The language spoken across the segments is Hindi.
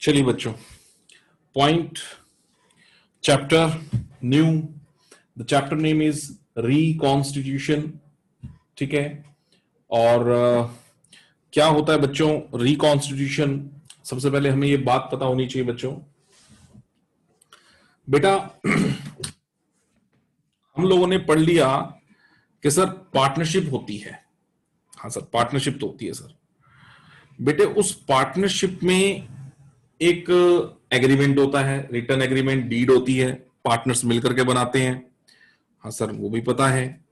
चलिए बच्चों, point chapter new, the chapter name is reconstitution. ठीक है, और क्या होता है बच्चों रिकॉन्स्टिट्यूशन? सबसे पहले हमें ये बात पता होनी चाहिए बच्चों, बेटा हम लोगों ने पढ़ लिया कि सर पार्टनरशिप होती है। हाँ सर, पार्टनरशिप तो होती है सर। बेटे उस पार्टनरशिप में एक एग्रीमेंट होता है, रिटर्न एग्रीमेंट, डीड होती है, पार्टनर्स मिलकर के बनाते हैं। हाँ सर, वो भी पता है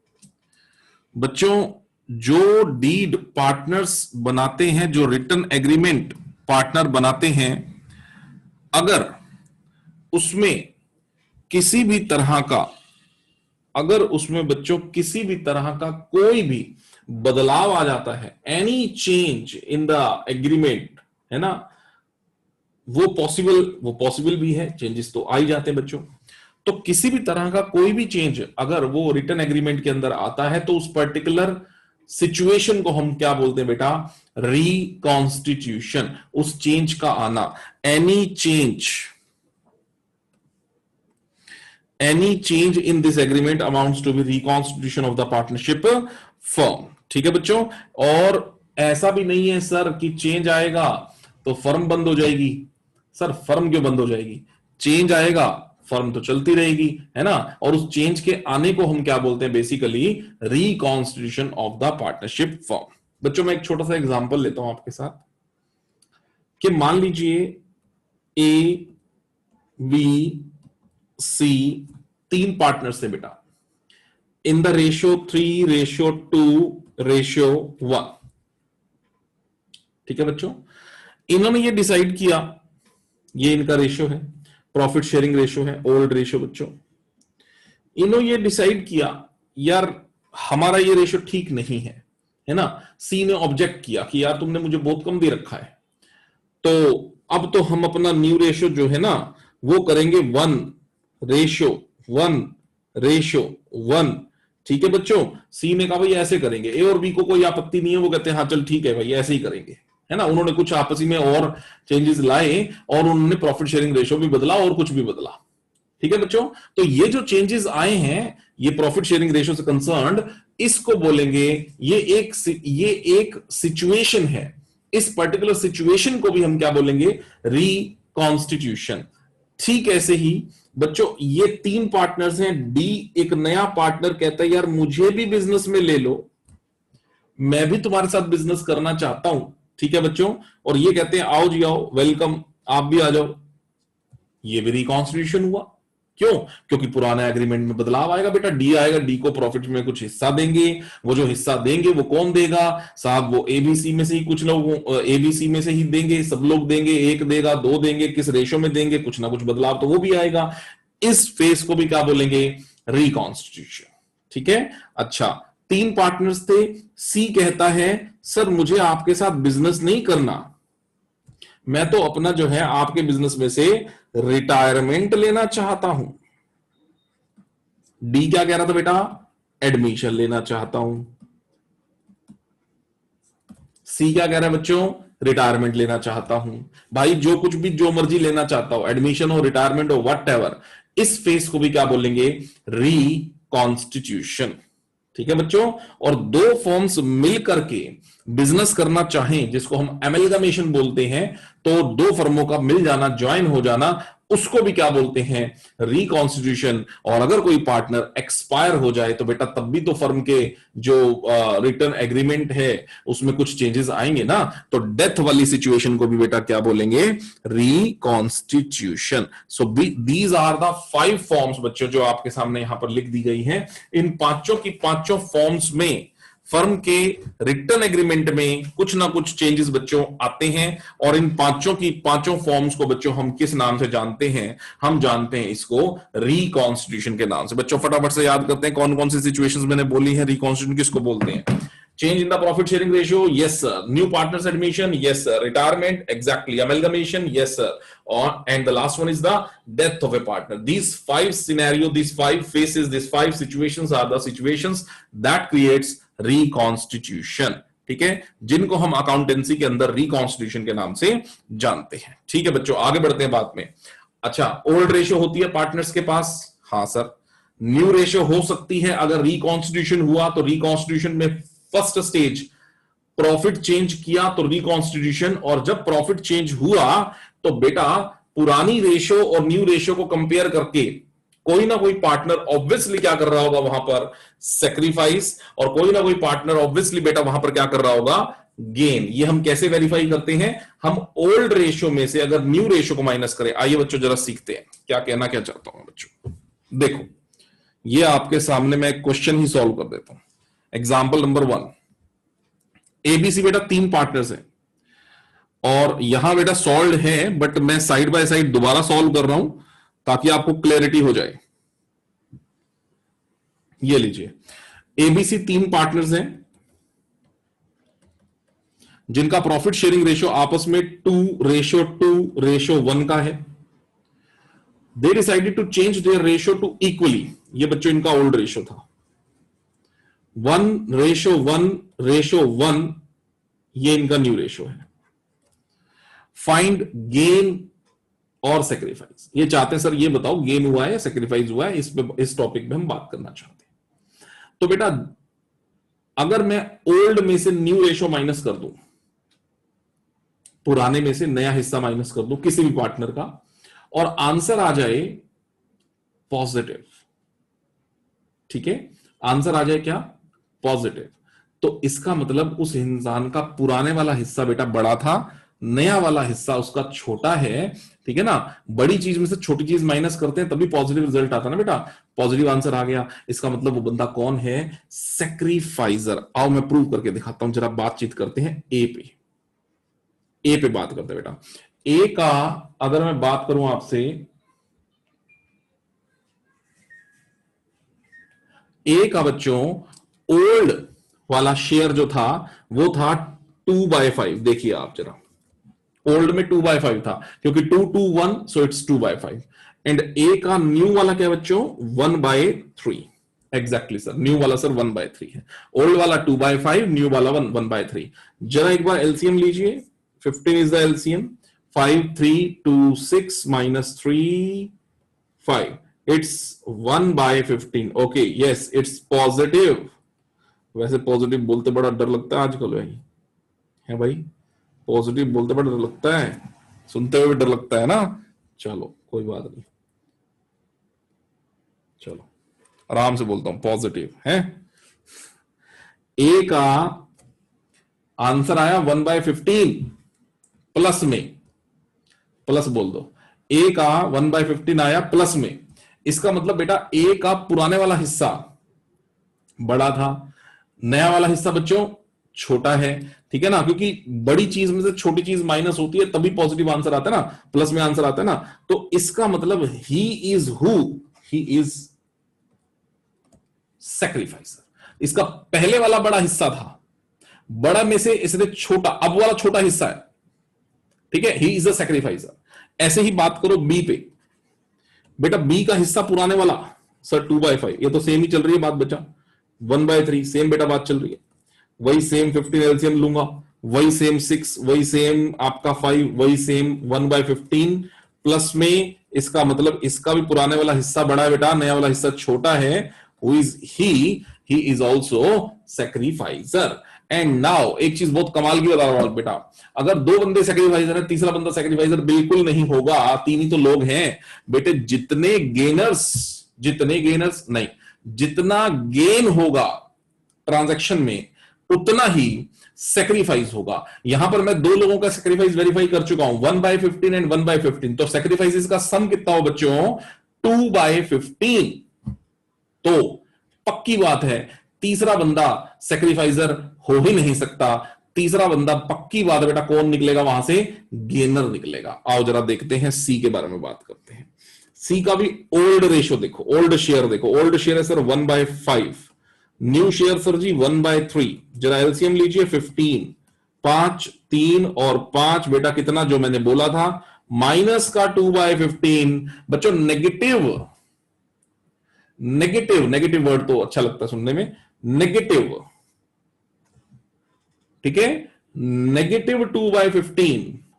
बच्चों। जो डीड पार्टनर्स बनाते हैं, जो रिटर्न एग्रीमेंट पार्टनर बनाते हैं, अगर उसमें किसी भी तरह का, अगर उसमें बच्चों किसी भी तरह का कोई भी बदलाव आ जाता है, any change in the agreement, है ना, वो पॉसिबल भी है, चेंजेस तो आ ही जाते हैं बच्चों। तो किसी भी तरह का कोई भी चेंज अगर वो रिटर्न एग्रीमेंट के अंदर आता है तो उस पर्टिकुलर सिचुएशन को हम क्या बोलते हैं बेटा? रिकॉन्स्टिट्यूशन। उस चेंज का आना, any change in this agreement amounts to be reconstitution of the partnership firm. ठीक है बच्चों, और ऐसा भी नहीं है सर कि चेंज आएगा तो फर्म बंद हो जाएगी। सर फर्म क्यों बंद हो जाएगी? चेंज आएगा, फर्म तो चलती रहेगी, है ना। और उस चेंज के आने को हम क्या बोलते हैं? Basically reconstitution of the partnership firm. बच्चों मैं एक छोटा सा एग्जांपल लेता हूं आपके साथ कि मान लीजिए ए, बी, सी तीन पार्टनर्स थे बेटा, इन द रेशियो 3:2:1। ठीक है बच्चों, इन्होंने ये डिसाइड किया, ये इनका रेशियो है, प्रॉफिट शेयरिंग रेशियो है, ओल्ड रेशियो बच्चों। इन्होंने ये डिसाइड किया यार हमारा ये रेशियो ठीक नहीं है ना। सी ने ऑब्जेक्ट किया कि यार तुमने मुझे बहुत कम दे रखा है, तो अब तो हम अपना न्यू रेशियो जो है ना वो करेंगे 1:1:1। ठीक है बच्चों, सी ने कहा भाई ऐसे करेंगे। ए और बी को कोई आपत्ति नहीं है, वो कहते हैं हाँ चल ठीक है भाई ऐसे ही करेंगे, है ना। उन्होंने कुछ आपसी में और चेंजेस लाए और उन्होंने प्रॉफिट शेयरिंग रेशियो भी बदला और कुछ भी बदला। ठीक है बच्चों, तो ये जो चेंजेस आए हैं ये प्रॉफिट शेयरिंग रेशियो से कंसर्न्ड, इसको बोलेंगे ये एक सिचुएशन है। इस पर्टिकुलर सिचुएशन को भी हम क्या बोलेंगे? रिकॉन्स्टिट्यूशन। ठीक ऐसे ही बच्चों ये तीन पार्टनर्स हैं, डी एक नया पार्टनर कहता है यार मुझे भी बिजनेस में ले लो, मैं भी तुम्हारे साथ बिजनेस करना चाहता हूं। ठीक है बच्चों, और ये कहते हैं आओ जी आओ, वेलकम, आप भी आ जाओ। ये भी रिकॉन्स्टिट्यूशन हुआ। क्यों? क्योंकि पुराना एग्रीमेंट में बदलाव आएगा बेटा, डी आएगा, डी को प्रॉफिट में कुछ हिस्सा देंगे। वो जो हिस्सा देंगे वो कौन देगा साहब? वो एबीसी में से ही कुछ लोग एबीसी में से ही देंगे, सब लोग देंगे, एक देगा, दो देंगे, किस रेशो में देंगे, कुछ ना कुछ बदलाव तो वो भी आएगा। इस फेज को भी क्या बोलेंगे? रिकॉन्स्टिट्यूशन। ठीक है, अच्छा तीन पार्टनर्स थे, सी कहता है सर मुझे आपके साथ बिजनेस नहीं करना, मैं तो अपना जो है आपके बिजनेस में से रिटायरमेंट लेना चाहता हूं। डी क्या कह रहा था बेटा? एडमिशन लेना चाहता हूं। सी क्या कह रहा है बच्चों? रिटायरमेंट लेना चाहता हूं। भाई जो कुछ भी जो मर्जी लेना चाहता हो, एडमिशन हो, रिटायरमेंट हो, व्हाटएवर, इस फेज को भी क्या बोलेंगे? रिकॉन्स्टिट्यूशन। ठीक है बच्चों, और दो फॉर्म्स मिल करके बिजनेस करना चाहें जिसको हम एमलगमेशन बोलते हैं, तो दो फर्मों का मिल जाना, ज्वाइन हो जाना, उसको भी क्या बोलते हैं? रिकॉन्स्टिट्यूशन। और अगर कोई पार्टनर एक्सपायर हो जाए तो बेटा तब भी तो फर्म के जो रिटर्न एग्रीमेंट है उसमें कुछ चेंजेस आएंगे ना, तो डेथ वाली सिचुएशन को भी बेटा क्या बोलेंगे? Reconstitution. So these are the 5 forms बच्चों जो आपके सामने यहां पर लिख दी गई हैं। इन पांचों की पांचों फॉर्म्स में फर्म के रिटर्न एग्रीमेंट में कुछ ना कुछ चेंजेस बच्चों आते हैं, और इन पांचों की पांचों फॉर्म्स को बच्चों हम किस नाम से जानते हैं? हम जानते हैं इसको रिकॉन्स्टिट्यूशन के नाम से। बच्चों फटाफट से याद करते हैं कौन कौन सी सिचुएशंस मैंने बोली हैं, रिकॉन्स्टिट्यूशन किसको बोलते हैं? Change in the profit sharing ratio, yes sir. New partners admission, yes sir. Retirement, exactly. Amalgamation, yes sir. और and the last one is the death of a partner. These 5 scenario, these 5 phases, these 5 situations are the situations that creates reconstitution. ठीक है, जिनको हम अकाउंटेंसी के अंदर रिकॉन्स्टिट्यूशन के नाम से जानते हैं। ठीक है बच्चों, आगे बढ़ते हैं बात में। अच्छा, ओल्ड रेशियो होती है पार्टनर्स के पास? हाँ सर। न्यू रेशियो हो सकती है अगर रिकॉन्स्टिट्यूशन हुआ तो रिकॉन्स्टिट्यूशन में फर्स्ट स्टेज प्रॉफिट चेंज किया तो रिकॉन्स्टिट्यूशन, और जब प्रॉफिट चेंज हुआ तो बेटा पुरानी रेशियो और न्यू रेशियो को कंपेयर करके कोई ना कोई पार्टनर ऑब्वियसली क्या कर रहा होगा वहां पर? सेक्रीफाइस। और कोई ना कोई पार्टनर ऑब्वियसली बेटा वहां पर क्या कर रहा होगा? गेन। ये हम कैसे वेरीफाई करते हैं? हम ओल्ड रेशियो में से अगर न्यू रेशियो को माइनस करें। आइए बच्चों जरा सीखते हैं क्या कहना क्या चाहता हूं बच्चों। देखो, ये आपके सामने मैं एक क्वेश्चन ही सॉल्व कर देता हूं। एग्जाम्पल नंबर 1, एबीसी बेटा 3 पार्टनर्स हैं और यहां बेटा सॉल्व है, बट मैं साइड बाय साइड दोबारा सॉल्व कर रहा हूं ताकि आपको क्लैरिटी हो जाए। ये लीजिए, एबीसी 3 पार्टनर्स हैं जिनका प्रॉफिट शेयरिंग रेशियो आपस में 2:2:1 का है। They decided to change their ratio to equally. ये बच्चों इनका ओल्ड रेशियो था, 1:1:1, ये इनका न्यू रेशियो है। फाइंड गेन और सेक्रीफाइस। ये चाहते हैं सर ये बताओ गेन हुआ है या सेक्रीफाइस हुआ है, इस टॉपिक में हम बात करना चाहते हैं। तो बेटा अगर मैं ओल्ड में से न्यू रेशियो माइनस कर दूं, पुराने में से नया हिस्सा माइनस कर दूं किसी भी पार्टनर का, और आंसर आ जाए पॉजिटिव, ठीक है, आंसर आ जाए क्या? पॉजिटिव, तो इसका मतलब उस इंसान का पुराने वाला हिस्सा बेटा बड़ा था, नया वाला हिस्सा उसका छोटा है। ठीक है ना, बड़ी चीज में से छोटी चीज माइनस करते हैं तभी पॉजिटिव रिजल्ट आता है ना बेटा। पॉजिटिव आंसर आ गया, इसका मतलब वो बंदा कौन है? सेक्रीफाइजर। आओ मैं प्रूव करके दिखाता हूं, जरा बातचीत करते हैं ए पे बात करते हैं बेटा। ए का अगर मैं बात करूं आपसे, ए का बच्चों ओल्ड वाला शेयर जो था वो था 2/5। देखिए आप जरा, ओल्ड में 2/5 था क्योंकि 2:1, सो इट्स 2/5। एंड ए का न्यू वाला क्या बच्चों? 1/3। एग्जैक्टली सर, न्यू वाला सर 1/3 है, ओल्ड वाला 2/5, न्यू वाला 1/3। जरा एक बार एलसीएम लीजिए, 15 is the LCM. 5, 3, 2, 6 minus 3, 5. It's 1/15. Okay, yes, it's positive. वैसे पॉजिटिव बोलते बड़ा डर लगता है आजकल भाई, है भाई? पॉजिटिव बोलते बड़ा डर लगता है, सुनते हुए डर लगता है ना। चलो कोई बात नहीं, चलो आराम से बोलता हूं, पॉजिटिव है। ए का आंसर आया 1/15 प्लस में, प्लस बोल दो, ए का 1/15 आया प्लस में। इसका मतलब बेटा ए का पुराने वाला हिस्सा बड़ा था, नया वाला हिस्सा बच्चों छोटा है। ठीक है ना, क्योंकि बड़ी चीज में से छोटी चीज माइनस होती है तभी पॉजिटिव आंसर आता है ना, प्लस में आंसर आता है ना। तो इसका मतलब ही इज सैक्रिफाइसर। इसका पहले वाला बड़ा हिस्सा था, बड़ा में से इसने छोटा, अब वाला छोटा हिस्सा है। ठीक है, ही इज अ सैक्रिफाइसर। ऐसे ही बात करो बी पे, बेटा बी का हिस्सा पुराने वाला सर 2/5, ये तो सेम ही चल रही है बात बच्चा। 1/3 सेम बेटा बात चल रही है, वही सेम 15 एलसीएम लूंगा, वही सेम 6, वही सेम आपका 5, वही सेम 1/15 प्लस में। इसका मतलब इसका भी पुराने वाला हिस्सा बड़ा है बेटा, नया वाला हिस्सा छोटा है। Who is he is also sacrificer. And now एक चीज बहुत कमाल की बता रहा हूं बेटा, अगर 2 बंदे सैक्रिफाइसर है, तीसरा बंदा सैक्रिफाइसर बिल्कुल नहीं होगा, 3 ही तो लोग हैं बेटे। जितने गेनर्स नहीं, जितना गेन होगा ट्रांजैक्शन में उतना ही सैक्रिफाइस होगा। यहां पर मैं 2 लोगों का सैक्रिफाइस वेरीफाई कर चुका हूं, 1/15 एंड 1/15। तो सैक्रिफाइसेस का सम कितना हो बच्चों? 2/15। तो पक्की बात है तीसरा बंदा सैक्रिफाइसर हो ही नहीं सकता। तीसरा बंदा पक्की बात है बेटा कौन निकलेगा वहां से? गेनर निकलेगा। आओ जरा देखते हैं सी के बारे में बात करते हैं। सी का भी ओल्ड रेशियो देखो, ओल्ड शेयर देखो, ओल्ड शेयर है सर 1/5, न्यू शेयर सर जी 1/3। जरा एलसीएम लीजिए 15, 5, 3 और 5 बेटा कितना जो मैंने बोला था, माइनस का 2/15 बच्चों। नेगेटिव वर्ड तो अच्छा लगता है सुनने में, नेगेटिव ठीक है, -2/15,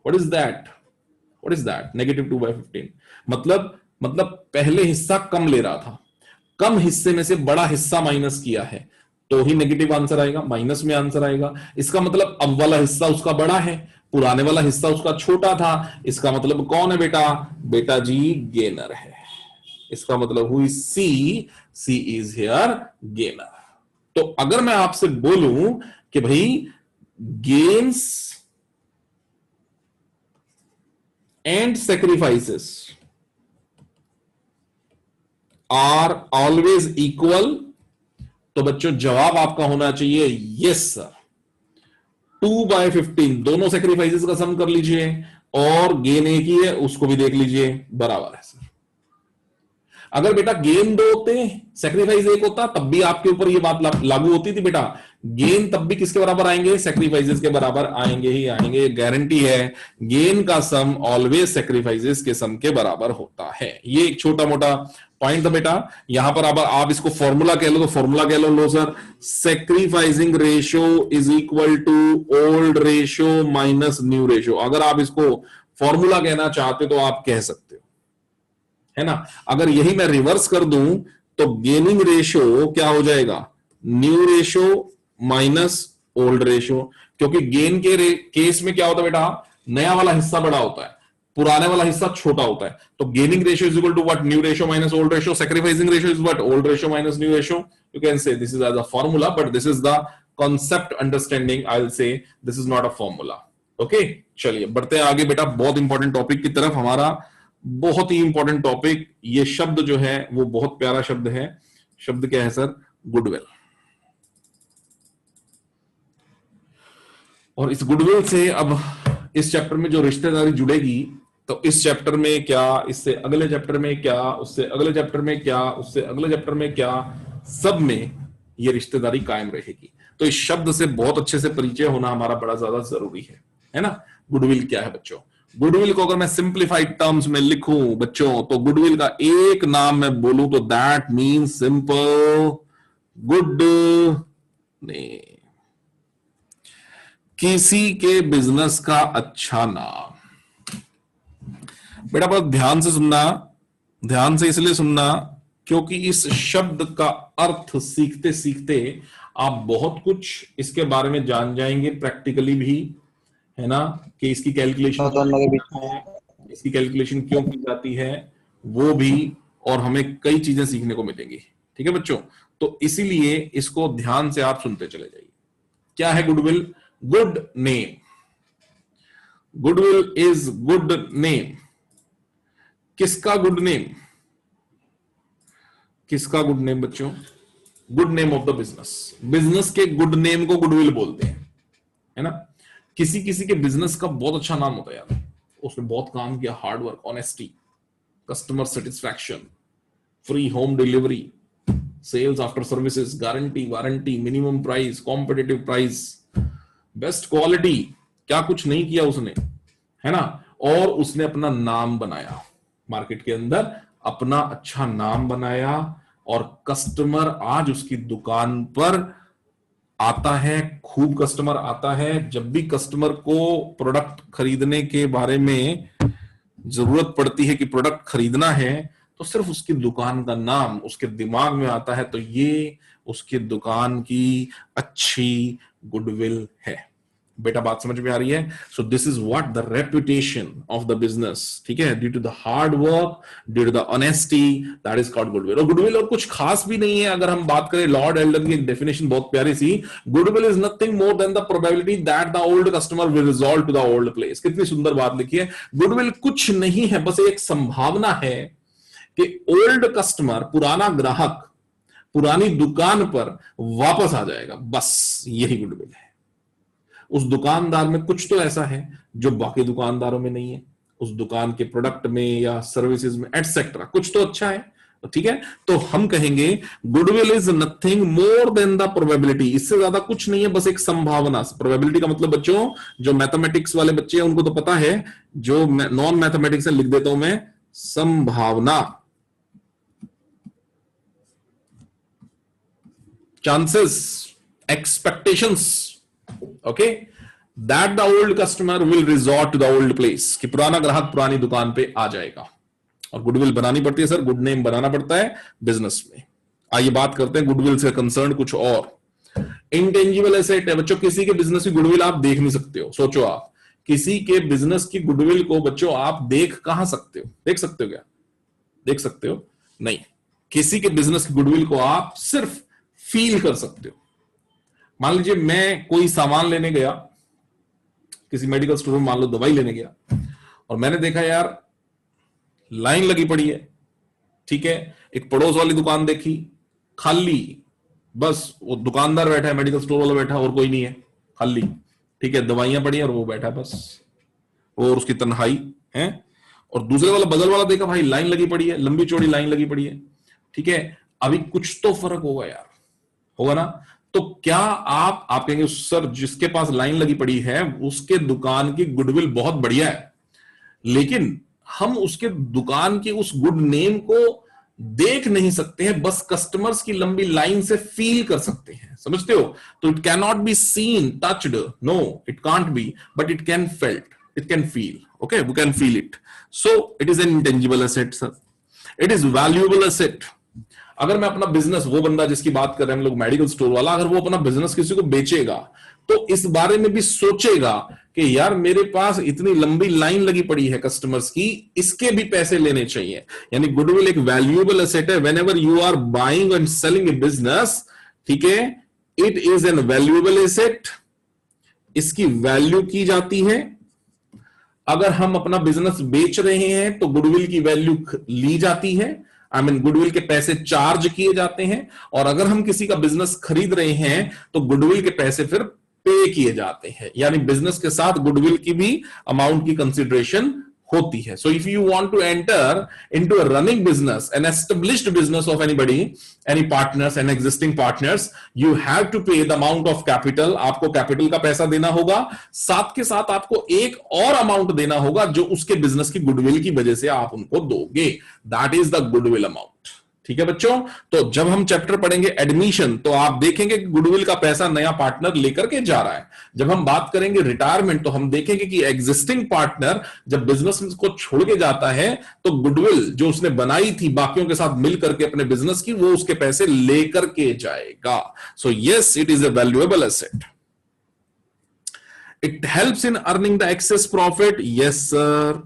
what is that, what is that, -2/15 मतलब पहले हिस्सा कम ले रहा था, कम हिस्से में से बड़ा हिस्सा माइनस किया है, तो ही नेगेटिव आंसर आएगा, माइनस में आंसर आएगा। इसका मतलब अब वाला हिस्सा उसका बड़ा है, पुराने वाला हिस्सा उसका छोटा था, इसका मतलब कौन है बेटा, बेटा जी गेनर है। इसका मतलब हुई सी इज हियर गेनर। तो अगर मैं आपसे बोलूं कि भाई gains and sacrifices are always equal, तो बच्चों जवाब आपका होना चाहिए यस सर। 2/15 दोनों सेक्रीफाइसेस का सम कर लीजिए, और गेन एक ही है उसको भी देख लीजिए, बराबर है सर। अगर बेटा गेन 2 होते, सेक्रीफाइस 1 होता, तब भी आपके ऊपर ये बात लागू होती थी बेटा, गेन तब भी किसके बराबर आएंगे, सेक्रीफाइसेस के बराबर आएंगे ही आएंगे, गारंटी है। गेन का सम ऑलवेज सेक्रीफाइसेस के सम के बराबर होता है। ये एक छोटा मोटा पॉइंट था बेटा। यहां पर अब आप इसको फॉर्मूला कह लो तो फॉर्मूला कह लो sir, sacrificing ratio is equal to old ratio minus new ratio. अगर आप इसको फॉर्मूला कहना चाहते तो आप कह सकते हो, है ना। अगर यही मैं रिवर्स कर दूं तो गेनिंग रेशियो क्या हो जाएगा, new ratio minus old ratio. क्योंकि गेन के केस में क्या होता है बेटा, नया वाला हिस्सा बड़ा होता है, पुराने वाला हिस्सा छोटा होता है। तो gaining ratio is equal to what, new ratio minus old ratio. Sacrificing ratio is what, old ratio minus new ratio. You can say this is as a formula, but this is the concept understanding, I will say this is not a formula. Okay, चलिए बढ़ते हैं आगे बेटा, बहुत इंपॉर्टेंट टॉपिक की तरफ। हमारा बहुत ही इंपॉर्टेंट टॉपिक, ये शब्द जो है वो बहुत प्यारा शब्द है। शब्द क्या है सर, गुडविल। और इस गुडविल से अब इस चैप्टर में जो रिश्तेदारी जुड़ेगी, तो इस चैप्टर में क्या, इससे अगले चैप्टर में क्या, उससे अगले चैप्टर में क्या, उससे अगले चैप्टर में क्या, सब में ये रिश्तेदारी कायम रहेगी। तो इस शब्द से बहुत अच्छे से परिचय होना हमारा बड़ा ज्यादा जरूरी है ना। गुडविल क्या है बच्चों, गुडविल को अगर मैं सिंप्लीफाइड टर्म्स में लिखूं बच्चों, तो गुडविल का एक नाम मैं बोलूं तो that means simple good name. किसी के बिजनेस का अच्छा नाम। बेटा बहुत ध्यान से सुनना, ध्यान से इसलिए सुनना क्योंकि इस शब्द का अर्थ सीखते सीखते आप बहुत कुछ इसके बारे में जान जाएंगे, प्रैक्टिकली भी, है ना, कि इसकी कैलकुलेशन है, इसकी कैलकुलेशन क्यों की जाती है वो भी, और हमें कई चीजें सीखने को मिलेंगी। ठीक है बच्चों, तो इसीलिए इसको ध्यान से आप सुनते चले जाइए। क्या है goodwill, good name. Goodwill is good name. किसका गुड नेम, किसका गुड नेम बच्चों, good name of the business. Business के गुड नेम को गुडविल बोलते हैं, है ना। किसी किसी के बिजनेस का बहुत अच्छा नाम होता है यार, उसने बहुत काम किया, hard work, honesty, customer satisfaction, free home delivery, sales after services, guarantee warranty, minimum price, competitive price, best quality, क्या कुछ नहीं किया उसने, है ना। और उसने अपना नाम बनाया मार्केट के अंदर, अपना अच्छा नाम बनाया, और कस्टमर आज उसकी दुकान पर आता है, खूब कस्टमर आता है। जब भी कस्टमर को प्रोडक्ट खरीदने के बारे में जरूरत पड़ती है कि प्रोडक्ट खरीदना है, तो सिर्फ उसकी दुकान का नाम उसके दिमाग में आता है, तो ये उसकी दुकान की अच्छी गुडविल है। बेटा बात समझ में आ रही है। So this is what the reputation of the business, ठीक है, due to the hard work, due to the honesty, that is called goodwill. और गुडविल और कुछ खास भी नहीं है। अगर हम बात करें, लॉर्ड एल्डन की एक डेफिनेशन बहुत प्यारी सी, goodwill is nothing more than the probability that the old customer will resolve to the old place. कितनी सुंदर बात लिखी है। गुडविल कुछ नहीं है, बस एक संभावना है कि ओल्ड कस्टमर, पुराना ग्राहक, पुरानी दुकान पर वापस आ जाएगा, बस यही गुडविल है। उस दुकानदार में कुछ तो ऐसा है जो बाकी दुकानदारों में नहीं है, उस दुकान के प्रोडक्ट में या सर्विसेज में एटसेट्रा, कुछ तो अच्छा है। ठीक है, तो हम कहेंगे goodwill is nothing more than the probability, इससे ज्यादा कुछ नहीं है, बस एक संभावना। प्रोबेबिलिटी का मतलब बच्चों, जो मैथमेटिक्स वाले बच्चे हैं उनको तो पता है, जो नॉन मैथमेटिक्स लिख देता हूं मैं, संभावना, chances, expectations, okay, that the old customer will resort to the old place, कि पुराना ग्राहक पुरानी दुकान पे आ जाएगा। और गुडविल बनानी पड़ती है सर, गुड नेम बनाना पड़ता है बिजनेस में। आइए बात करते हैं गुडविल से कंसर्न कुछ और। इंटेंजिबल एसेट है बच्चों, किसी के बिजनेस की गुडविल आप देख नहीं सकते हो। सोचो आप, किसी के बिजनेस की गुडविल को बच्चों आप देख कहां सकते हो? देख सकते हो क्या? देख सकते हो? नहीं। किसी के बिजनेस की गुडविल को आप सिर्फ फील कर सकते हो। मान लीजिए मैं कोई सामान लेने गया किसी मेडिकल स्टोर में, मान लो दवाई लेने गया, और मैंने देखा यार लाइन लगी पड़ी है, ठीक है। एक पड़ोस वाली दुकान देखी खाली, बस वो दुकानदार बैठा है, मेडिकल स्टोर वाला बैठा, और कोई नहीं है, खाली, ठीक है, दवाइयां पड़ी हैं और वो बैठा है बस, और उसकी तन्हाई है। और दूसरे वाला बगल वाला देखा भाई लाइन लगी पड़ी है, लंबी चौड़ी लाइन लगी पड़ी है, ठीक है। अभी कुछ तो फर्क होगा यार, होगा ना? तो क्या आप कहेंगे सर जिसके पास लाइन लगी पड़ी है उसके दुकान की गुडविल बहुत बढ़िया है, लेकिन हम उसके दुकान की उस गुड नेम को देख नहीं सकते हैं, बस कस्टमर्स की लंबी लाइन से फील कर सकते हैं, समझते हो? तो it can not be seen, touched, no it can't be, but it can felt, it can feel, okay, we can feel it. So it is an intangible asset sir, it is valuable asset. अगर मैं अपना बिजनेस, वो बंदा जिसकी बात कर रहे हैं हम लोग मेडिकल स्टोर वाला, अगर वो अपना बिजनेस किसी को बेचेगा तो इस बारे में भी सोचेगा कि यार मेरे पास इतनी लंबी लाइन लगी पड़ी है कस्टमर्स की, इसके भी पैसे लेने चाहिए। यानी गुडविल एक वैल्यूएबल एसेट है। Whenever you are buying and selling a business, ठीक है, it is an valuable asset, इसकी वैल्यू की जाती है। अगर हम अपना बिजनेस बेच रहे हैं तो गुडविल की वैल्यू ली जाती है, गुडविल के पैसे चार्ज किए जाते हैं। और अगर हम किसी का बिजनेस खरीद रहे हैं तो गुडविल के पैसे फिर पे किए जाते हैं, यानी बिजनेस के साथ गुडविल की भी अमाउंट की कंसिडरेशन होती है। So if you want to enter into a running business, an established business of anybody, any partners and existing partners, you have to pay the amount of capital. आपको कैपिटल का पैसा देना होगा, साथ के साथ आपको एक और अमाउंट देना होगा जो उसके बिजनेस की गुडविल की वजह से आप उनको दोगे। That is the goodwill amount, ठीक है बच्चों। तो जब हम चैप्टर पढ़ेंगे एडमिशन तो आप देखेंगे कि गुडविल का पैसा नया पार्टनर लेकर के जा रहा है। जब हम बात करेंगे रिटायरमेंट तो हम देखेंगे कि एग्जिस्टिंग पार्टनर जब बिजनेस को छोड़ के जाता है तो गुडविल जो उसने बनाई थी बाकियों के साथ मिलकर के अपने बिजनेस की, वो उसके पैसे लेकर के जाएगा। So yes, it is a valuable asset. It helps in earning the access profit. Yes sir,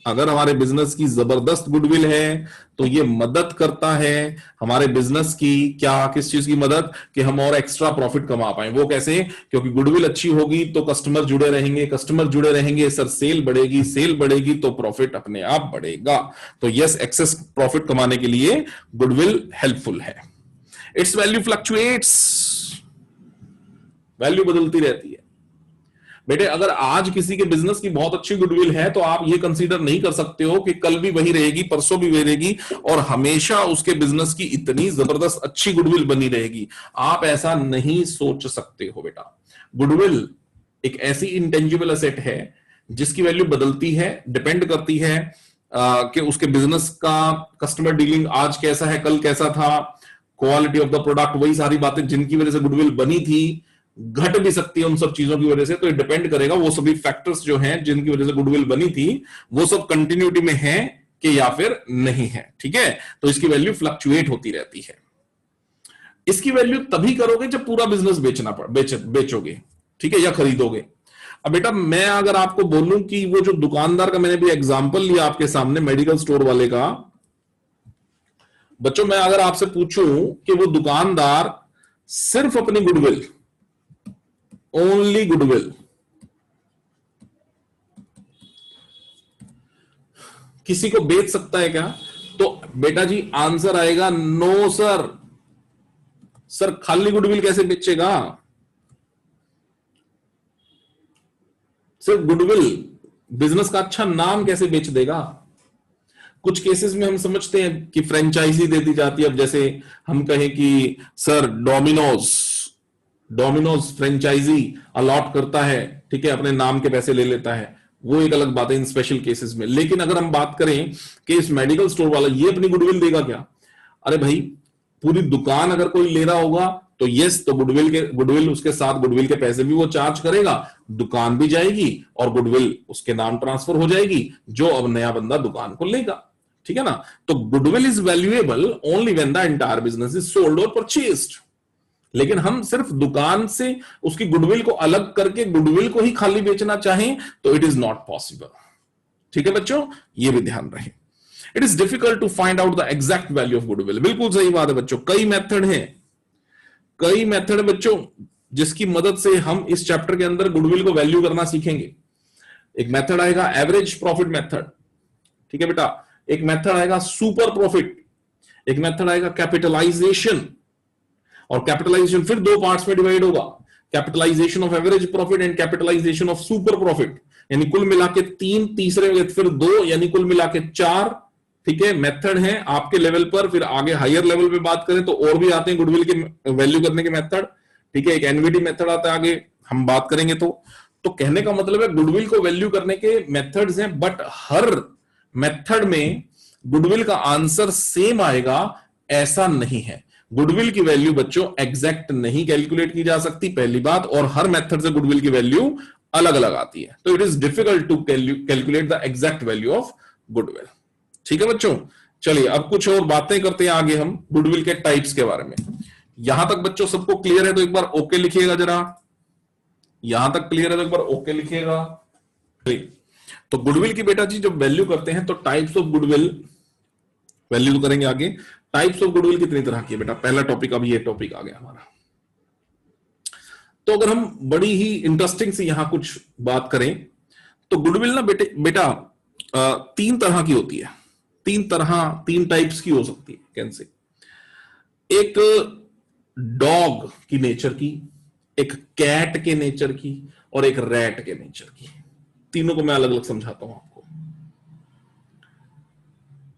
अगर हमारे बिजनेस की जबरदस्त गुडविल है तो ये मदद करता है हमारे बिजनेस की, क्या, किस चीज की मदद? कि हम और एक्स्ट्रा प्रॉफिट कमा पाए। वो कैसे? क्योंकि गुडविल अच्छी होगी तो कस्टमर जुड़े रहेंगे, कस्टमर जुड़े रहेंगे सर सेल बढ़ेगी, सेल बढ़ेगी तो प्रॉफिट अपने आप बढ़ेगा। तो यस, एक्सेस प्रॉफिट कमाने के लिए गुडविल हेल्पफुल है। इट्स वैल्यू फ्लक्चुएट्स, वैल्यू बदलती रहती है बेटे। अगर आज किसी के बिजनेस की बहुत अच्छी गुडविल है तो आप ये कंसीडर नहीं कर सकते हो कि कल भी वही रहेगी, परसों भी वही रहेगी और हमेशा उसके बिजनेस की इतनी जबरदस्त अच्छी गुडविल बनी रहेगी। आप ऐसा नहीं सोच सकते हो बेटा। गुडविल एक ऐसी इंटेंजिबल एसेट है जिसकी वैल्यू बदलती है, डिपेंड करती है कि उसके बिजनेस का कस्टमर डीलिंग आज कैसा है, कल कैसा था, क्वालिटी ऑफ द प्रोडक्ट, वही सारी बातें जिनकी वजह से गुडविल बनी थी, घट भी सकती है उन सब चीजों की वजह से। तो ये डिपेंड करेगा वो सभी फैक्टर्स जो हैं जिनकी वजह से गुडविल बनी थी वो सब कंटिन्यूटी में है कि या फिर नहीं है, ठीक है। तो इसकी वैल्यू फ्लक्चुएट होती रहती है। इसकी वैल्यू तभी करोगे जब पूरा बिजनेस बेचोगे, ठीक है, या खरीदोगे। अब बेटा मैं अगर आपको बोलूं कि वो जो दुकानदार का मैंने भी एग्जांपल लिया आपके सामने मेडिकल स्टोर वाले का, बच्चों मैं अगर आपसे पूछूं कि वो दुकानदार सिर्फ अपनी गुडविल, ओनली गुडविल, किसी को बेच सकता है क्या? तो बेटा जी आंसर आएगा नो सर। सर खाली गुडविल कैसे बेचेगा? सिर्फ गुडविल बिजनेस का अच्छा नाम कैसे बेच देगा? कुछ केसेस में हम समझते हैं कि फ्रेंचाइजी दे दी जाती है। अब जैसे हम कहें कि सर डोमिनोज फ्रेंचाइजी अलॉट करता है, ठीक है, अपने नाम के पैसे ले लेता है, वो एक अलग बात है इन स्पेशल केसेस में। लेकिन अगर हम बात करें कि इस मेडिकल स्टोर वाला ये अपनी गुडविल देगा क्या? अरे भाई पूरी दुकान अगर कोई ले रहा होगा तो यस, तो गुडविल उसके साथ गुडविल के पैसे भी वो चार्ज करेगा, दुकान भी जाएगी और गुडविल उसके नाम ट्रांसफर हो जाएगी, जो अब नया बंदा दुकान को लेगा। ठीक है ना? तो goodwill is valuable only when the entire business is sold और परचेज्ड। लेकिन हम सिर्फ दुकान से उसकी गुडविल को अलग करके गुडविल को ही खाली बेचना चाहें तो इट इज नॉट पॉसिबल। ठीक है बच्चों, ये भी ध्यान रहे। It is difficult to find out the exact value of goodwill. बिल्कुल सही बात है बच्चों, कई मेथड हैं, कई मेथड बच्चों जिसकी मदद से हम इस चैप्टर के अंदर गुडविल को वैल्यू करना सीखेंगे। एक मेथड आएगा एवरेज प्रॉफिट मेथड, ठीक है बेटा। एक मेथड आएगा सुपर प्रॉफिट, एक मेथड आएगा कैपिटलाइजेशन, और कैपिटलाइजेशन फिर दो पार्ट्स में डिवाइड होगा, capitalisation of average profit and capitalisation of super profit, यानी कुल मिला के 3, तीसरे में फिर 2, यानी कुल मिला के 4। ठीक है, मेथड है आपके लेवल पर। फिर आगे हायर लेवल पे बात करें तो और भी आते हैं गुडविल के वैल्यू करने के मेथड। ठीक है, एक एनवीडी मेथड आता है, आगे हम बात करेंगे। तो कहने का मतलब है गुडविल को वैल्यू करने के मेथड्स हैं, बट हर मेथड में गुडविल का आंसर सेम आएगा ऐसा नहीं है। गुडविल की वैल्यू बच्चों एग्जैक्ट नहीं कैलकुलेट की जा सकती, पहली बात, और हर मेथड से गुडविल की वैल्यू अलग अलग आती है। तो it is difficult to calculate the exact value of goodwill. ठीक है बच्चों, चलिए अब कुछ और बातें करते हैं आगे हम गुडविल के टाइप्स के बारे में। यहां तक बच्चों सबको क्लियर है तो एक बार ओके लिखिएगा जरा। यहां तक क्लियर है तो एक बार ओके लिखिएगा। तो गुडविल की बेटा जी जब वैल्यू करते हैं तो टाइप्स ऑफ गुडविल वैल्यू तो करेंगे आगे। टाइप्स ऑफ गुडविल कितनी तरह की है बेटा, पहला टॉपिक, अब ये टॉपिक आ गया हमारा। तो अगर हम बड़ी ही इंटरेस्टिंग से यहां कुछ बात करें तो गुडविल ना बेटा 3 तरह की होती है, 3 टाइप्स की हो सकती है। कैसे? एक डॉग की नेचर की, एक कैट के नेचर की, और एक रैट के नेचर की। तीनों को मैं अलग अलग समझाता हूं आपको।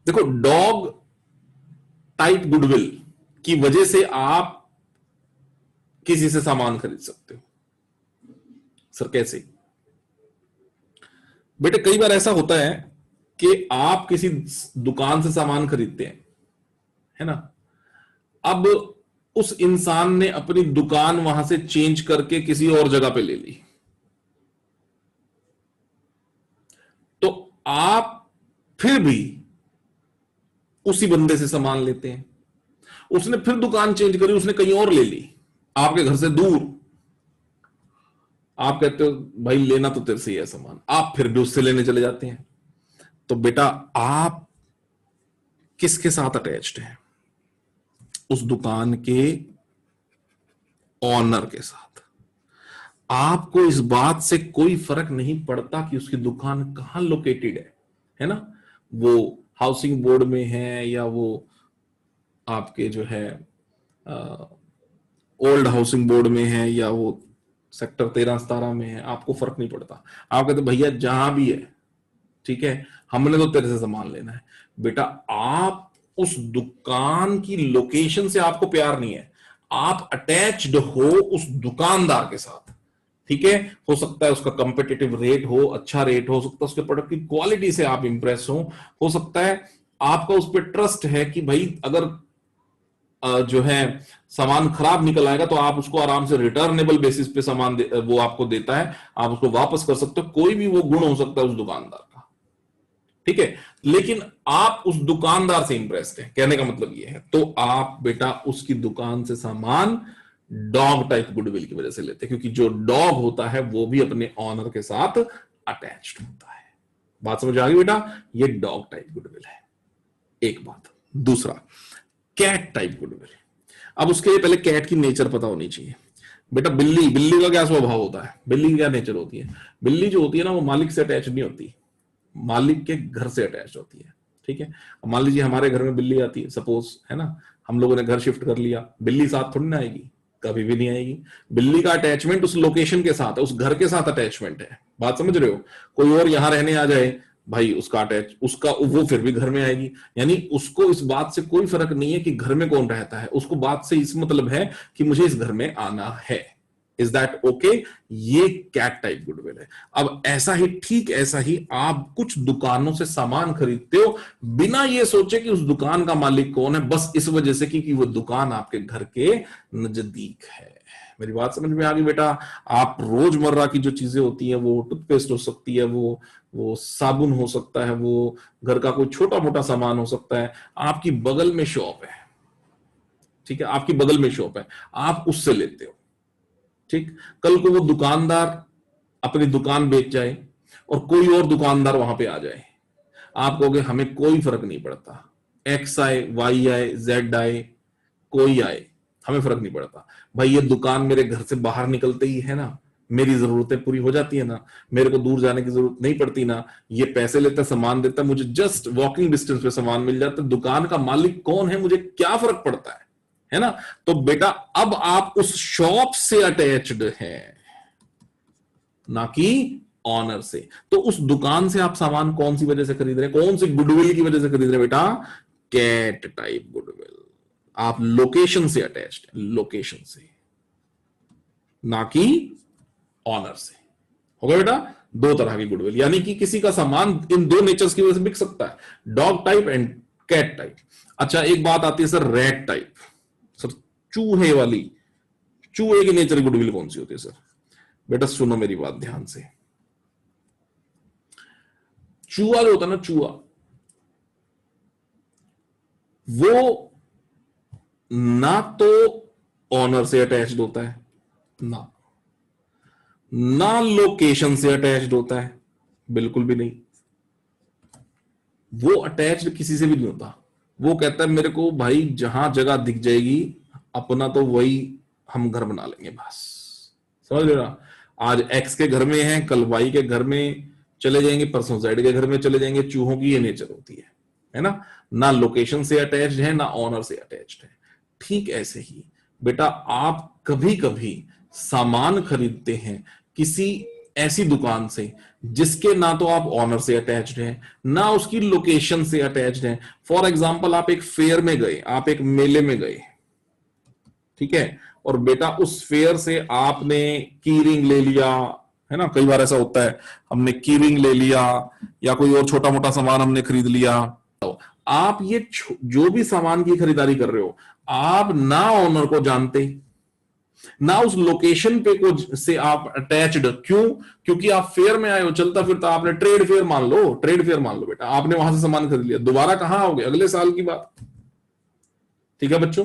देखो, डॉग टाइप गुडविल की वजह से आप किसी से सामान खरीद सकते हो। सर कैसे? बेटे कई बार ऐसा होता है कि आप किसी दुकान से सामान खरीदते हैं, है ना? अब उस इंसान ने अपनी दुकान वहां से चेंज करके किसी और जगह पे ले ली, तो आप फिर भी उसी बंदे से सामान लेते हैं। उसने फिर दुकान चेंज करी, उसने कहीं और ले ली, आपके घर से दूर। आप कहते हो भाई लेना तो तेरे से ही है सामान, आप फिर भी उससे लेने चले जाते हैं। तो बेटा आप किसके साथ अटैच्ड हैं? उस दुकान के ऑनर के साथ। आपको इस बात से कोई फर्क नहीं पड़ता कि उसकी दुकान कहां लोकेटेड है ना? वो हाउसिंग बोर्ड में है या वो आपके जो है ओल्ड हाउसिंग बोर्ड में है या वो सेक्टर 13-17 में है, आपको फर्क नहीं पड़ता। आप कहते भैया जहां भी है, ठीक है, हमने तो तेरे से सामान लेना है। बेटा आप उस दुकान की लोकेशन से आपको प्यार नहीं है, आप अटैच्ड हो उस दुकानदार के साथ। ठीक है, हो सकता है उसका कंपेटिटिव रेट हो, अच्छा रेट हो सकता है उसके प्रोडक्ट की क्वालिटी से आप इंप्रेस हो सकता है आपका उस पर ट्रस्ट है कि भाई अगर जो है सामान खराब निकल आएगा तो आप उसको आराम से रिटर्नेबल बेसिस पे सामान वो आपको देता है, आप उसको वापस कर सकते हो। कोई भी वो गुण हो सकता है उस दुकानदार का, ठीक है, लेकिन आप उस दुकानदार से इंप्रेस्ड हैं, कहने का मतलब ये है। तो आप बेटा उसकी दुकान से सामान डॉग टाइप गुडविल की वजह से लेते हैं, क्योंकि जो डॉग होता है वो भी अपने ऑनर के साथ अटैच्ड होता है। बात समझ आ गई बेटा? ये डॉग टाइप गुडविल है, एक बात। दूसरा कैट टाइप गुडविल। अब उसके लिए पहले कैट की नेचर पता होनी चाहिए। बेटा बिल्ली का क्या स्वभाव होता है? बिल्ली की क्या नेचर होती है? बिल्ली जो होती है ना वो मालिक से अटैच नहीं होती, मालिक के घर से अटैच होती है। ठीक है, मान लीजिए हमारे घर में बिल्ली आती है, सपोज, है ना, हम लोगों ने घर शिफ्ट कर लिया, बिल्ली साथ थोड़ी ना आएगी, कभी भी नहीं आएगी। बिल्ली का अटैचमेंट उस लोकेशन के साथ है, उस घर के साथ अटैचमेंट है। बात समझ रहे हो? कोई और यहां रहने आ जाए भाई, उसका वो फिर भी घर में आएगी। यानी उसको इस बात से कोई फर्क नहीं है कि घर में कौन रहता है, उसको बात से इस मतलब है कि मुझे इस घर में आना है। Is that okay? ये कैट टाइप गुडविल है। अब ऐसा ही, ठीक ऐसा ही आप कुछ दुकानों से सामान खरीदते हो बिना ये सोचे कि उस दुकान का मालिक कौन है, बस इस वजह से कि वो दुकान आपके घर के नजदीक है। मेरी बात समझ में आ गई बेटा? आप रोजमर्रा की जो चीजें होती हैं, वो टूथपेस्ट हो सकती है, वो साबुन हो सकता है, वो घर का कोई छोटा मोटा सामान हो सकता है, आपकी बगल में शॉप है, ठीक है, आपकी बगल में शॉप है, आप उससे लेते हो, ठीक। कल को वो दुकानदार अपनी दुकान बेच जाए और कोई और दुकानदार वहां पे आ जाए, आप कहोगे हमें कोई फर्क नहीं पड़ता, एक्स आए, वाई आए, जेड आए, कोई आए, हमें फर्क नहीं पड़ता भाई, ये दुकान मेरे घर से बाहर निकलते ही है ना, मेरी जरूरतें पूरी हो जाती है ना, मेरे को दूर जाने की जरूरत नहीं पड़ती ना, ये पैसे लेता, सामान देता, मुझे जस्ट वॉकिंग डिस्टेंस पे सामान मिल जाता, दुकान का मालिक कौन है मुझे क्या फर्क पड़ता है ना? तो बेटा अब आप उस शॉप से अटैच्ड हैं, ना कि ऑनर से। तो उस दुकान से आप सामान कौन सी वजह से खरीद रहे हैं, कौन सी गुडविल की वजह से खरीद रहे हैं बेटा? Cat type goodwill. आप लोकेशन से अटैच्ड है, लोकेशन से, ना कि ऑनर से। हो गया बेटा? दो तरह की गुडविल, यानी कि किसी का सामान इन दो नेचर्स की वजह से बिक सकता है, dog type and cat type. अच्छा, एक बात आती है सर रैट टाइप, सर चूहे वाली, चूहे की नेचर गुडविल कौन सी होती है सर? बेटा सुनो मेरी बात ध्यान से, चूहा जो होता है ना, चूहा वो ना तो ऑनर से अटैच्ड होता है, ना लोकेशन से अटैच्ड होता है, बिल्कुल भी नहीं, वो अटैच्ड किसी से भी नहीं होता। वो कहता है मेरे को भाई जहां जगह दिख जाएगी अपना तो वही हम घर बना लेंगे, बस। समझ ले रहा? आज एक्स के घर में है, कल वाई के घर में चले जाएंगे, परसों जेड के घर में चले जाएंगे। चूहों की ये नेचर होती है ना? ना लोकेशन से अटैच्ड है, ना ऑनर से अटैच्ड है। ठीक ऐसे ही बेटा आप कभी कभी सामान खरीदते हैं किसी ऐसी दुकान से जिसके ना तो आप ऑनर से अटैच्ड हैं, ना उसकी लोकेशन से अटैच्ड हैं। फॉर एग्जांपल आप एक फेयर में गए, आप एक मेले में गए, ठीक है, और बेटा उस फेयर से आपने की रिंग ले लिया, है ना, कई बार ऐसा होता है, हमने की रिंग ले लिया या कोई और छोटा मोटा सामान हमने खरीद लिया। तो आप ये जो भी सामान की खरीदारी कर रहे हो, आप ना ऑनर को जानते, ना उस लोकेशन पे को से आप अटैच्ड। क्यों? क्योंकि आप फेयर में आए हो, चलता फिरता, आपने ट्रेड फेयर मान लो, ट्रेड फेयर मान लो बेटा, आपने वहां से सामान खरीद लिया, दोबारा कहां आओगे? अगले साल की बात। ठीक है बच्चों?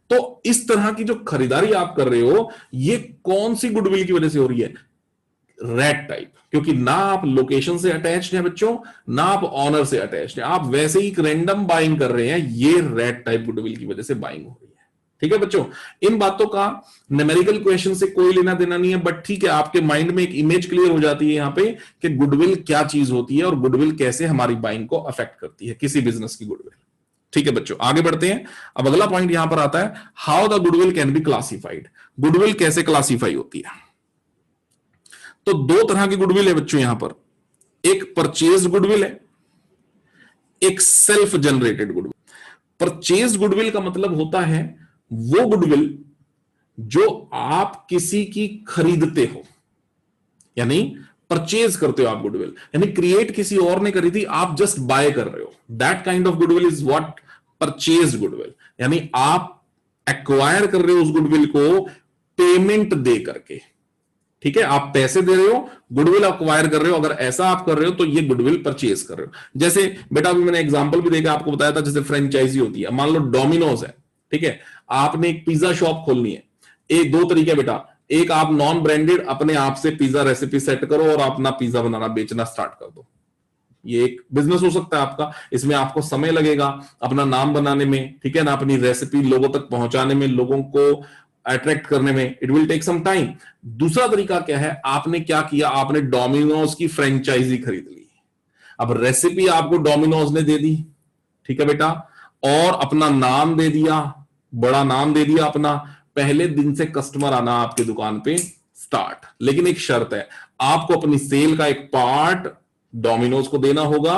तो इस तरह की जो खरीदारी आप कर रहे हो, ये कौन सी गुडविल की वजह से हो रही है? Rat type. क्योंकि ना आप लोकेशन से अटैच्ड हैं बच्चों, ना आप ऑनर से अटैच्ड हैं, आप वैसे ही रैंडम बाइंग कर रहे हैं, ये रैट टाइप गुडविल की वजह से बाइंग हो रही है। ठीक है बच्चों? इन बातों का न्यूमेरिकल क्वेश्चन से कोई लेना देना नहीं है, बट ठीक है, आपके माइंड में एक इमेज क्लियर हो जाती है यहां पे कि गुडविल क्या चीज होती है और गुडविल कैसे हमारी बाइंग को अफेक्ट करती है, किसी बिजनेस की गुडविल। ठीक है बच्चों, आगे बढ़ते हैं। अब अगला पॉइंट यहां पर आता है, how the goodwill can be classified. Goodwill कैसे क्लासिफाई होती है? तो दो तरह की गुडविल है बच्चों यहां पर, एक परचेज गुडविल है, एक self generated goodwill. Purchase goodwill का मतलब होता है वो गुडविल जो आप किसी की खरीदते हो, यानी परचेज करते हो आप गुडविल, यानी क्रिएट किसी और ने करी थी, आप जस्ट बाय कर रहे हो। That kind of goodwill is what purchase goodwill, यानी आप एक्वायर कर रहे हो उस गुडविल को पेमेंट दे करके। ठीक है, आप पैसे दे रहे हो, गुडविल अक्वायर कर रहे हो। अगर ऐसा आप कर रहे हो तो ये गुडविल परचेज कर रहे हो। जैसे बेटा अभी मैंने एग्जांपल भी देकर आपको बताया था, जैसे फ्रेंचाइजी होती है, मान लो डोमिनोज है, ठीक है, आपने एक पिज्जा शॉप खोलनी है। एक दो तरीके बेटा, एक आप नॉन ब्रांडेड अपने आप से पिज्जा रेसिपी सेट करो और अपना पिज्जा बनाना बेचना स्टार्ट कर दो। ये एक बिजनेस हो सकता है आपका, इसमें आपको समय लगेगा अपना नाम बनाने में, ठीक है ना, अपनी रेसिपी लोगों तक पहुंचाने में, लोगों को अट्रैक्ट करने में, it will take some time. दूसरा तरीका क्या है, आपने क्या किया, आपने डोमिनोज की फ्रेंचाइजी खरीद ली। अब रेसिपी आपको डोमिनोज ने दे दी, ठीक है बेटा, और अपना नाम दे दिया, बड़ा नाम दे दिया अपना। पहले दिन से कस्टमर आना आपकी दुकान पे स्टार्ट, लेकिन एक शर्त है, आपको अपनी सेल का एक पार्ट डोमिनोज को देना होगा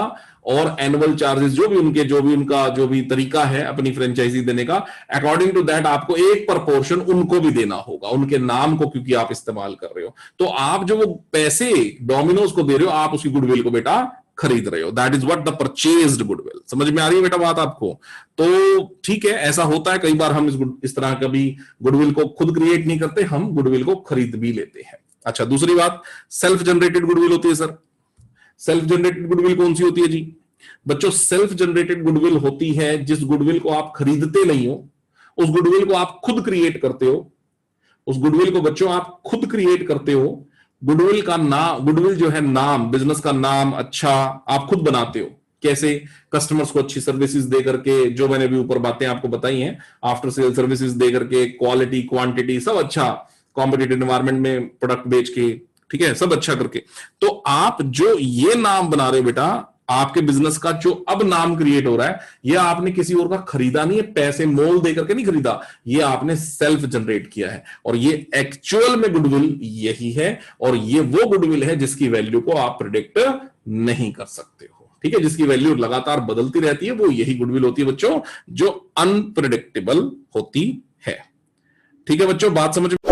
और एनुअल चार्जेस जो भी उनका जो भी तरीका है अपनी फ्रेंचाइजी देने का, अकॉर्डिंग टू दैट आपको एक प्रपोर्शन उनको भी देना होगा, उनके नाम को, क्योंकि आप इस्तेमाल कर रहे हो। तो आप जो वो पैसे डोमिनोज को दे रहे हो, आप उसकी गुडविल को बेटा खरीद रहे हो। That is what the purchased goodwill. समझ में आ रही है बेटा बात आपको? तो ठीक है, ऐसा होता है कई बार हम इस तरह का भी गुडविल को खुद क्रिएट नहीं करते, हम गुडविल को खरीद भी लेते हैं। अच्छा, दूसरी बात, सेल्फ जनरेटेड गुडविल होती है सर। सेल्फ जनरेटेड गुडविल कौन सी होती है जी बच्चों? सेल्फ जनरेटेड गुडविल होती है जिस गुडविल को आप खरीदते नहीं हो, उस गुडविल को आप खुद क्रिएट करते हो। उस गुडविल को बच्चों आप खुद क्रिएट करते हो। गुडविल का नाम, गुडविल जो है नाम, बिजनेस का नाम अच्छा आप खुद बनाते हो। कैसे? कस्टमर्स को अच्छी सर्विसेज दे करके, जो मैंने भी ऊपर बातें आपको बताई हैं, आफ्टर सेल सर्विसेज दे करके, क्वालिटी क्वांटिटी सब अच्छा, कॉम्पिटिटिव एनवायरनमेंट में प्रोडक्ट बेच के, ठीक है, सब अच्छा करके। तो आप जो ये नाम बना रहे हो बेटा, आपके बिजनेस का जो अब नाम क्रिएट हो रहा है, ये आपने किसी और का खरीदा नहीं है, पैसे मोल देकर के नहीं खरीदा, ये आपने सेल्फ जनरेट किया है। और ये एक्चुअल में गुडविल यही है, और ये वो गुडविल है जिसकी वैल्यू को आप प्रिडिक्ट नहीं कर सकते हो। ठीक है, जिसकी वैल्यू लगातार बदलती रहती है, वो यही गुडविल होती है बच्चों, जो अनप्रिडिक्टेबल होती है। ठीक है बच्चों, बात समझ में